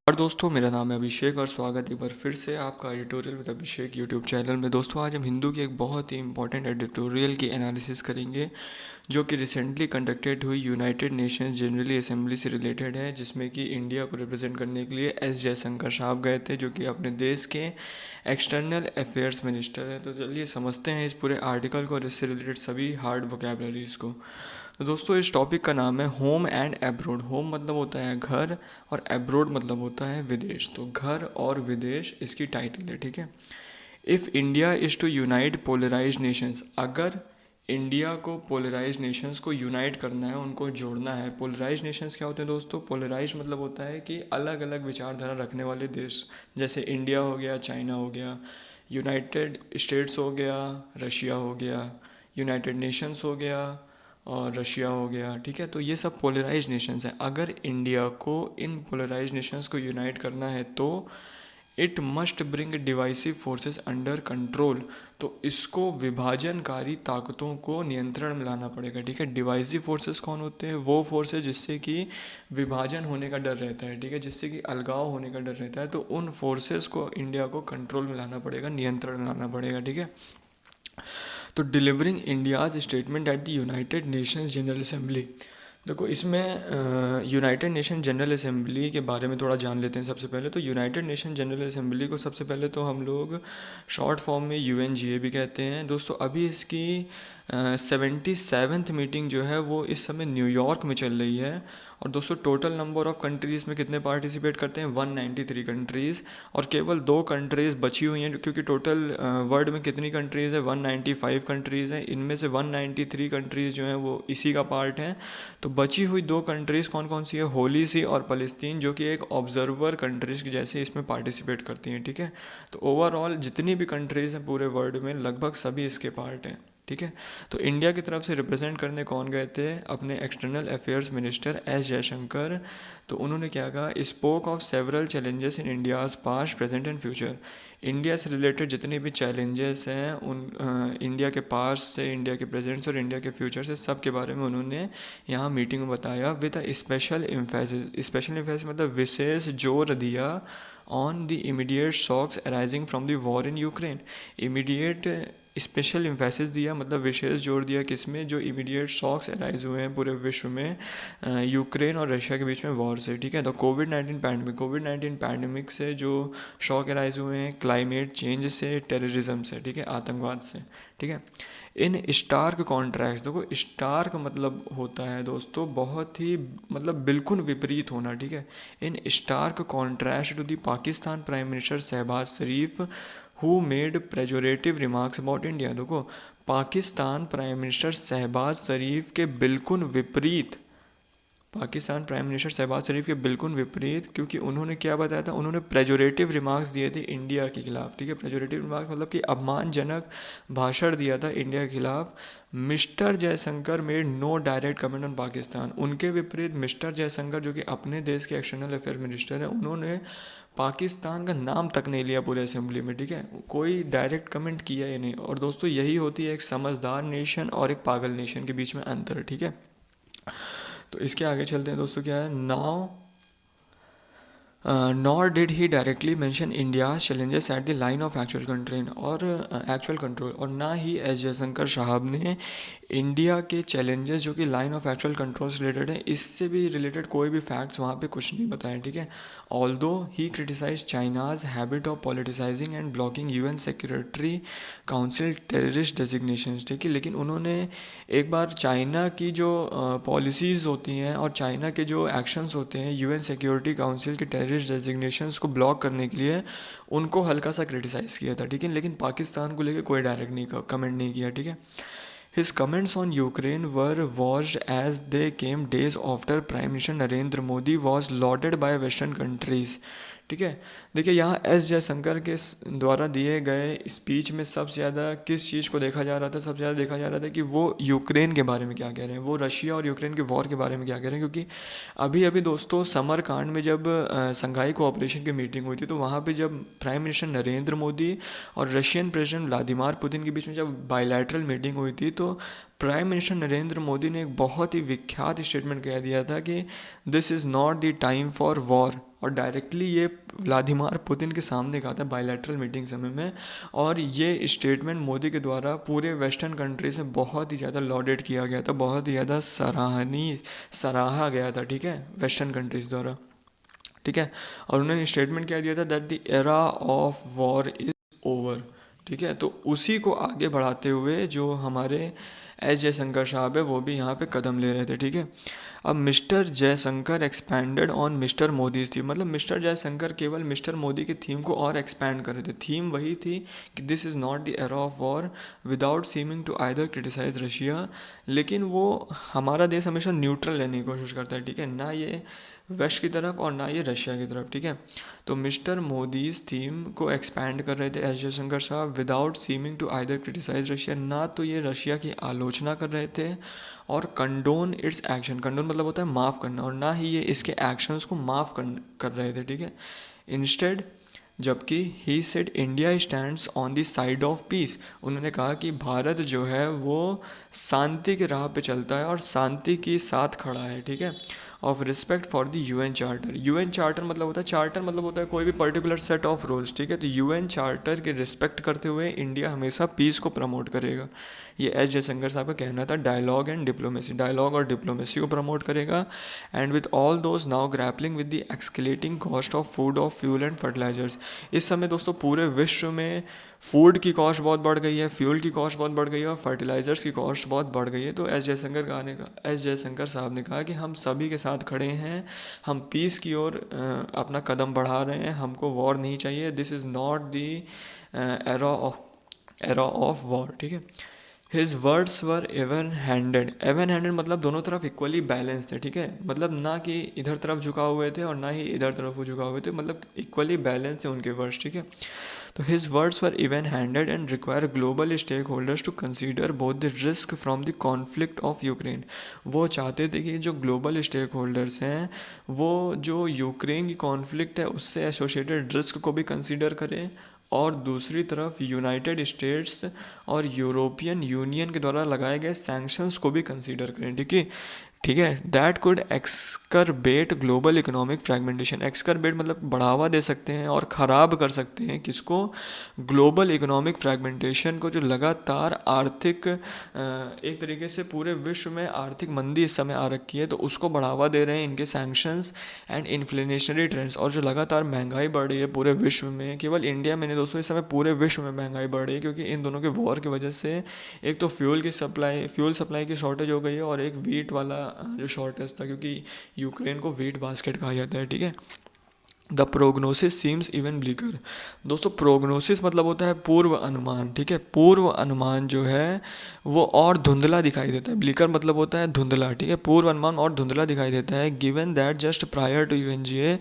और दोस्तों, मेरा नाम है अभिषेक और स्वागत है एक बार फिर से आपका editorial with Abhishek YouTube channel में। दोस्तों, आज हम हिंदू की एक बहुत ही इंपॉर्टेंट एडिटोरियल की एनालिसिस करेंगे जो कि रिसेंटली कंडक्टेड हुई यूनाइटेड नेशंस जनरली असेंबली से रिलेटेड है, जिसमें कि इंडिया को रिप्रेजेंट करने के लिए एस जयशंकर साहब गए थे, जो कि अपने देश के एक्सटर्नल अफेयर्स मिनिस्टर हैं। तो चलिए समझते हैं इस पूरे आर्टिकल को और इससे रिलेटेड सभी हार्ड वोकेबलरीज को। तो दोस्तों, इस टॉपिक का नाम है होम एंड एब्रोड। होम मतलब होता है घर और एब्रोड मतलब होता है विदेश। तो घर और विदेश इसकी टाइटल है, ठीक है। If India is to unite polarise nations, अगर इंडिया को पोलराइज नेशंस को यूनाइट करना है, उनको जोड़ना है। पोलराइज नेशंस क्या होते हैं दोस्तों? पोलराइज मतलब होता है कि अलग अलग विचारधारा रखने वाले देश, जैसे इंडिया हो गया, चाइना हो गया, यूनाइटेड स्टेट्स हो गया, रशिया हो गया, यूनाइटेड नेशंस हो गया और रशिया हो गया, ठीक है। तो ये सब पोलराइज नेशंस हैं। अगर इंडिया को इन पोलराइज नेशंस को यूनाइट करना है तो it must bring divisive forces under control. तो इसको विभाजनकारी ताकतों को नियंत्रण में लाना पड़ेगा, ठीक है। डिवाइसिव फोर्सेस कौन होते हैं? वो फोर्सेस जिससे कि विभाजन होने का डर रहता है, ठीक है, जिससे कि अलगाव होने का डर रहता है। तो उन फोर्सेस को इंडिया को कंट्रोल में लाना पड़ेगा, नियंत्रण में लाना पड़ेगा, ठीक है। तो delivering India's statement at the United Nations General assembly. देखो, इसमें यूनाइटेड नेशन जनरल असेंबली के बारे में थोड़ा जान लेते हैं। सबसे पहले तो यूनाइटेड नेशन जनरल असेंबली को सबसे पहले तो हम लोग शॉर्ट फॉर्म में यूएनजीए भी कहते हैं। दोस्तों, अभी इसकी 77th मीटिंग जो है वो इस समय न्यूयॉर्क में चल रही है। और दोस्तों, टोटल नंबर ऑफ़ कंट्रीज़ में कितने पार्टिसिपेट करते हैं? 193 कंट्रीज़। और केवल 2 कंट्रीज़ बची हुई हैं, क्योंकि टोटल वर्ल्ड में कितनी कंट्रीज़ है? 195 कंट्रीज़ हैं। इनमें से 193 कंट्रीज़ जो हैं वो इसी का पार्ट हैं। तो बची हुई 2 कंट्रीज़ कौन कौन सी है? होली सी और फ़लस्तीन, जो कि एक ऑब्जर्वर कंट्रीज़ की जैसे इसमें पार्टिसिपेट करती हैं, ठीक है। तो ओवरऑल जितनी भी कंट्रीज़ हैं पूरे वर्ल्ड में, लगभग सभी इसके पार्ट हैं, ठीक है। तो इंडिया की तरफ से रिप्रेजेंट करने कौन गए थे? अपने external affairs minister S Jaishankar. तो उन्होंने क्या कहा? Spoke of several challenges in India's past, present and future. India से रिलेटेड जितने भी चैलेंजेस हैं उन इंडिया के पास्ट से, इंडिया के प्रेजेंट से और इंडिया के फ्यूचर से, सब के बारे में उन्होंने यहाँ मीटिंग में बताया with a special emphasis. Special emphasis मतलब विशेष जोर दिया on the immediate shocks arising from the war in Ukraine. Immediate special emphasis दिया मतलब विशेष जोर दिया किसमें? जो इमीडिएट शॉक्स अराइज हुए हैं पूरे विश्व में यूक्रेन और रशिया के बीच में वॉर से, ठीक है। तो कोविड-19 पैंडमिक से जो शॉक अराइज हुए हैं, क्लाइमेट चेंज से, टेररिज्म से, ठीक है, आतंकवाद से, ठीक है। इन स्टार्क कॉन्ट्रैक्ट, देखो स्टार्क मतलब होता है दोस्तों बहुत ही मतलब बिल्कुल विपरीत होना, ठीक है। In stark contrast to the Pakistan prime minister Shehbaz Sharif who made pejorative remarks about India. देखो, पाकिस्तान प्राइम मिनिस्टर शहबाज शरीफ के बिल्कुल विपरीत, पाकिस्तान प्राइम मिनिस्टर शहबाज शरीफ के बिल्कुल विपरीत, क्योंकि उन्होंने क्या बताया था? उन्होंने प्रेजोरेटिव रिमार्क्स दिए थे इंडिया के खिलाफ, ठीक है। प्रेजोरेटिव रिमार्क्स मतलब कि अपमानजनक भाषण दिया था इंडिया के खिलाफ। Mister Jaishankar made no direct comment on Pakistan. उनके विपरीत मिस्टर जयशंकर, जो कि अपने देश के एक्सटर्नल अफेयर मिनिस्टर हैं, उन्होंने पाकिस्तान का नाम तक नहीं लिया पूरे असेंबली में, ठीक है। कोई डायरेक्ट कमेंट किया ही नहीं। और दोस्तों, यही होती है एक समझदार नेशन और एक पागल नेशन के बीच में अंतर, ठीक है। तो इसके आगे चलते हैं दोस्तों। क्या है? Now nor did he directly mention India challenges at the line of actual control और एक्चुअल कंट्रोल, और ना ही एस जयशंकर साहब ने इंडिया के चैलेंजेस जो कि लाइन ऑफ एक्चुअल कंट्रोल से रिलेटेड है, इससे भी रिलेटेड कोई भी फैक्ट्स वहाँ पे कुछ नहीं बताए, ठीक है। Although he criticise China's habit of politicising and blocking UN secretary council terrorist designation, ठीक है। लेकिन उन्होंने एक बार चाइना की जो पॉलिसीज़ होती हैं और चाइना के जो एक्शंस होते हैं यूएन सिक्योरिटी काउंसिल के टेररिस्ट डेजिग्नेशंस को ब्लॉक करने के लिए, उनको हल्का सा क्रिटिसाइज़ किया था, ठीक है। लेकिन पाकिस्तान को लेकर कोई डायरेक्ट नहीं कमेंट नहीं किया, ठीक है। His comments on Ukraine were watched as they came days after Prime Minister Narendra Modi was lauded by Western countries, ठीक है। देखिए, यहाँ एस जयशंकर के द्वारा दिए गए स्पीच में सबसे ज़्यादा किस चीज़ को देखा जा रहा था? सबसे ज़्यादा देखा जा रहा था कि वो यूक्रेन के बारे में क्या कह रहे हैं, वो रशिया और यूक्रेन के वॉर के बारे में क्या कह रहे हैं। क्योंकि अभी अभी दोस्तों समरकांड में जब संघाई कोऑपरेशन की मीटिंग हुई थी, तो वहाँ पे जब प्राइम मिनिस्टर नरेंद्र मोदी और रशियन प्रेसिडेंट व्लादिमीर पुतिन के बीच में जब बायलैटरल मीटिंग हुई थी, तो प्राइम मिनिस्टर नरेंद्र मोदी ने एक बहुत ही विख्यात स्टेटमेंट कह दिया था कि this is not the time for war. और डायरेक्टली ये व्लादिमीर पुतिन के सामने कहा था बायलैटरल मीटिंग समय में। और ये स्टेटमेंट मोदी के द्वारा पूरे वेस्टर्न कंट्रीज में बहुत ही ज़्यादा लॉडेड किया गया था, बहुत ही ज़्यादा सराहा गया था, ठीक है, वेस्टर्न कंट्रीज द्वारा, ठीक है। और उन्होंने स्टेटमेंट क्या दिया था, that the era of war is over, ठीक है। तो उसी को आगे बढ़ाते हुए जो हमारे एस जयशंकर साहब है वो भी यहाँ पे कदम ले रहे थे, ठीक है। अब mister Jaishankar expanded on mister Modi theme, मतलब मिस्टर जयशंकर केवल मिस्टर मोदी की थीम को और एक्सपैंड कर रहे थे। थीम वही थी कि this is not the era of war without seeming to either criticise Russia, लेकिन वो हमारा देश हमेशा न्यूट्रल रहने की कोशिश करता है, ठीक है, ना ये वेस्ट की तरफ और ना ये रशिया की तरफ, ठीक है। तो मिस्टर मोदीज थीम को एक्सपैंड कर रहे थे एस जयशंकर साहब without seeming to either criticise Russia, ना तो ये रशिया की आलोचना कर रहे थे और कंडोन इट्स एक्शन, कंडोन मतलब होता है माफ़ करना, और ना ही ये इसके एक्शंस को माफ़ कर रहे थे, ठीक है। इंस्टेड, जबकि he said India stands on the side of peace, उन्होंने कहा कि भारत जो है वो शांति की राह पे चलता है और शांति के साथ खड़ा है, ठीक है। Of respect for the UN charter, UN charter मतलब होता है, चार्टर मतलब होता है कोई भी पर्टिकुलर सेट ऑफ रूल्स, ठीक है। तो यूएन चार्टर के रिस्पेक्ट करते हुए इंडिया हमेशा पीस को प्रमोट करेगा, ये एस जयशंकर साहब का कहना था। डायलॉग एंड डिप्लोमेसी, डायलॉग और डिप्लोमेसी को प्रमोट करेगा। And with all those now grappling with the escalating cost of food, of fuel and fertilisers, इस समय दोस्तों पूरे विश्व में फूड की कॉस्ट बहुत बढ़ गई है, फ्यूल की कॉस्ट बहुत बढ़ गई है और फर्टिलाइजर्स की कॉस्ट बहुत बढ़ गई है। तो एस जयशंकर साहब ने कहा कि हम सभी के साथ खड़े हैं, हम पीस की ओर अपना कदम बढ़ा रहे हैं, हमको वॉर नहीं चाहिए, this is not the era of war, ठीक है। His words were even handed मतलब दोनों तरफ इक्वली बैलेंस थे, ठीक है, मतलब ना कि इधर तरफ झुका हुए थे और ना ही इधर तरफ वो झुका हुए थे, मतलब इक्वली बैलेंस है उनके वर्ड्स, ठीक है। तो his words were even handed and require global stake holders to consider both the risk from the conflict of Ukraine, वो चाहते थे कि जो ग्लोबल स्टेक होल्डर्स हैं वो जो यूक्रेन की कॉन्फ्लिक्ट है उससे एसोसिएटेड रिस्क को भी कंसीडर करें, और दूसरी तरफ यूनाइटेड स्टेट्स और यूरोपियन यूनियन के द्वारा लगाए गए सैंक्शंस को भी कंसीडर करें, ठीक है। That could exacerbate global economic fragmentation, exacerbate मतलब बढ़ावा दे सकते हैं और ख़राब कर सकते हैं किसको, ग्लोबल इकोनॉमिक फ्रेगमेंटेशन को, जो लगातार आर्थिक एक तरीके से पूरे विश्व में आर्थिक मंदी इस समय आ रखी है, तो उसको बढ़ावा दे रहे हैं इनके सैंक्शंस एंड इन्फ्लेशनरी ट्रेंड्स। और जो लगातार महंगाई बढ़ रही है पूरे विश्व में, केवल इंडिया में नहीं दोस्तों, इस समय पूरे विश्व में महंगाई बढ़ रही है, क्योंकि इन दोनों के वॉर की वजह से एक तो फ्यूल सप्लाई की शॉर्टेज हो गई है, और एक वीट वाला जो शॉर्टेज था, क्योंकि यूक्रेन को वीट बास्केट कहा जाता है, ठीक है। द प्रोग्नोसिस सीम्स इवन ब्लीकर, दोस्तों प्रोग्नोसिस मतलब होता है पूर्व अनुमान, ठीक है, पूर्व अनुमान जो है वो और धुंधला दिखाई देता है, ब्लीकर मतलब होता है धुंधला, ठीक है, पूर्व अनुमान और धुंधला दिखाई देता है। Given that just prior to UNGA,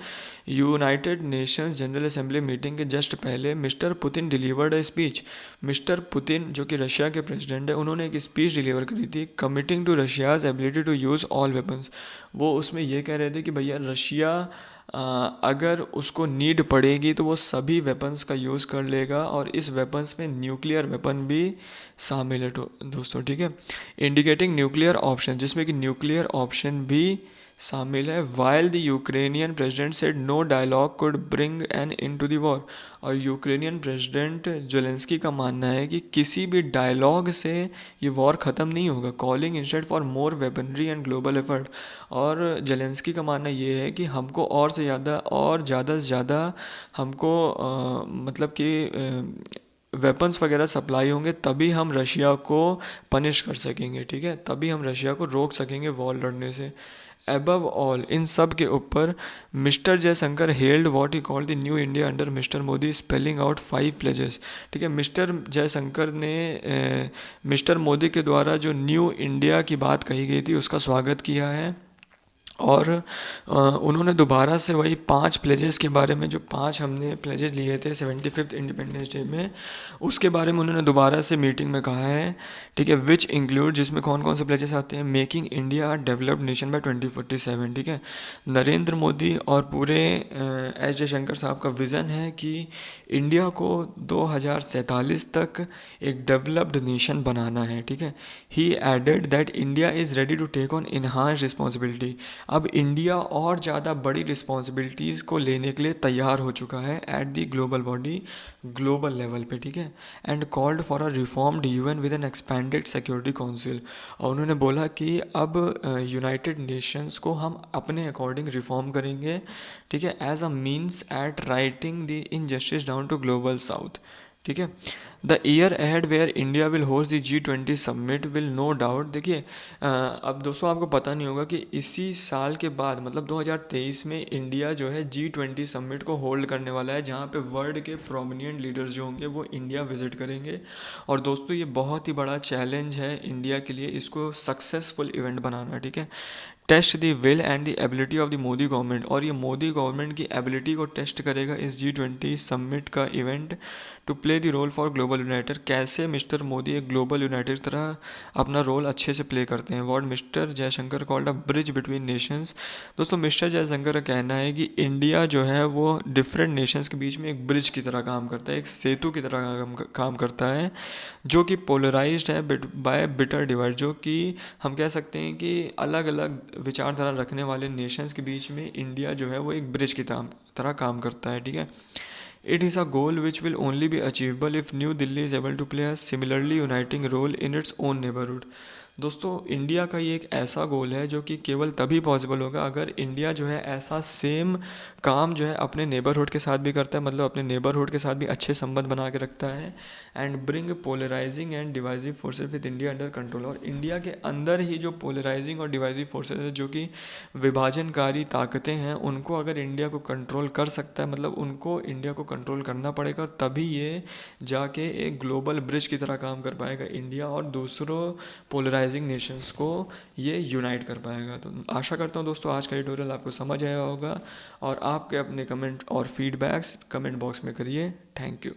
United Nations General Assembly meeting के जस्ट पहले mister Putin delivered a speech, mister Putin जो कि रशिया के प्रेसिडेंट है, उन्होंने एक स्पीच डिलीवर करी थी, committing to Russia's ability to use all weapons. वो उसमें ये कह रहे थे कि भैया रशिया अगर उसको नीड पड़ेगी तो वो सभी वेपन्स का यूज़ कर लेगा, और इस वेपन्स में न्यूक्लियर वेपन भी शामिल है दोस्तों, ठीक है, इंडिकेटिंग न्यूक्लियर ऑप्शन, जिसमें कि न्यूक्लियर ऑप्शन भी शामिल है। While the Ukrainian president said no dialogue could bring an end to the war, और यूक्रेनियन प्रेसिडेंट जेलेंस्की का मानना है कि किसी भी डायलॉग से ये वॉर ख़त्म नहीं होगा, calling instead for more weaponry and global effort. और जेलेंस्की का मानना ये है कि हमको और ज़्यादा से ज़्यादा हमको मतलब कि वेपन्स वगैरह सप्लाई होंगे, तभी हम रशिया को पनिश कर सकेंगे, ठीक है, तभी हम रशिया को रोक सकेंगे वॉर लड़ने से। एबव ऑल, इन सब के ऊपर mister Jaishankar held what he called the new India under mister Modi, spelling out 5 pledges, ठीक है। मिस्टर जयशंकर ने मिस्टर मोदी के द्वारा जो न्यू इंडिया की बात कही गई थी उसका स्वागत किया है, और उन्होंने दोबारा से वही 5 प्लेजेस के बारे में, जो 5 हमने प्लेजेस लिए थे 75th इंडिपेंडेंस डे में, उसके बारे में उन्होंने दोबारा से मीटिंग में कहा है, ठीक है, विच इंक्लूड, जिसमें कौन कौन से प्लेजेस आते हैं, making India a developed nation by 2047, ठीक है। नरेंद्र मोदी और पूरे एस जयशंकर साहब का विज़न है कि इंडिया को 2047 तक एक डेवलप्ड नेशन बनाना है, ठीक है। He added that India is ready to take on enhance responsibility, अब इंडिया और ज़्यादा बड़ी रिस्पॉन्सिबिलिटीज़ को लेने के लिए तैयार हो चुका है at the global body, global level पे, ठीक है। And called for a reformed UN with an expanded security council. और उन्होंने बोला कि अब यूनाइटेड नेशंस को हम अपने अकॉर्डिंग रिफॉर्म करेंगे, ठीक है, as a means at righting the injustice down to global south, ठीक है। The year ahead where India will host the G20 summit will no doubt. देखिए अब दोस्तों आपको पता नहीं होगा कि इसी साल के बाद मतलब 2023 में इंडिया जो है G20 समिट को होल्ड करने वाला है, जहाँ पे वर्ल्ड के प्रोमिनिएंट लीडर्स जो होंगे वो इंडिया विजिट करेंगे। और दोस्तों ये बहुत ही बड़ा चैलेंज है इंडिया के लिए इसको सक्सेसफुल इवेंट बनाना, ठीक है। Test the will and the ability of the Modi government. और ये मोदी गवर्नमेंट की एबिलिटी को टेस्ट करेगा इस G20 समिट का event to play the role for global united. कैसे मिस्टर मोदी एक ग्लोबल यूनाइटेड तरह अपना रोल अच्छे से प्ले करते हैं। What mister Jaishankar called a bridge between Nations. दोस्तों मिस्टर जयशंकर का कहना है कि इंडिया जो है वो डिफरेंट नेशंस के बीच में एक ब्रिज की तरह काम करता है, एक सेतु की तरह काम करता है, जो कि पोलराइज्ड है बाय बिटर डिवाइड। जो कि हम कह सकते हैं कि अलग अलग विचारधारा रखने वाले नेशंस के बीच में इंडिया जो है वो एक ब्रिज की तरह काम करता है, ठीक है। It is a goal which will only be achievable if New Delhi is able to play a similarly uniting role in its own neighbourhood. दोस्तों इंडिया का ये एक ऐसा गोल है जो कि केवल तभी पॉसिबल होगा अगर इंडिया जो है ऐसा सेम काम जो है अपने नेबरहुड के साथ भी करता है, मतलब अपने नेबरहुड के साथ भी अच्छे संबंध बना के रखता है। And bring polarising and divisive forces with India under control. और इंडिया के अंदर ही जो पोलराइजिंग और डिवाइसिव फोर्सेस है, जो कि विभाजनकारी ताकतें हैं, उनको अगर इंडिया को कंट्रोल कर सकता है, मतलब उनको इंडिया को कंट्रोल करना पड़ेगा, तभी ये जाके एक ग्लोबल ब्रिज की तरह काम कर पाएगा इंडिया और दूसरों पोलराइजिंग नेशंस को ये यूनाइट कर पाएगा। तो आशा करता हूँ दोस्तों आज का ट्यूटोरियल आपको समझ आया होगा और आपके अपने कमेंट और फीडबैक्स कमेंट बॉक्स में करिए। Thank you.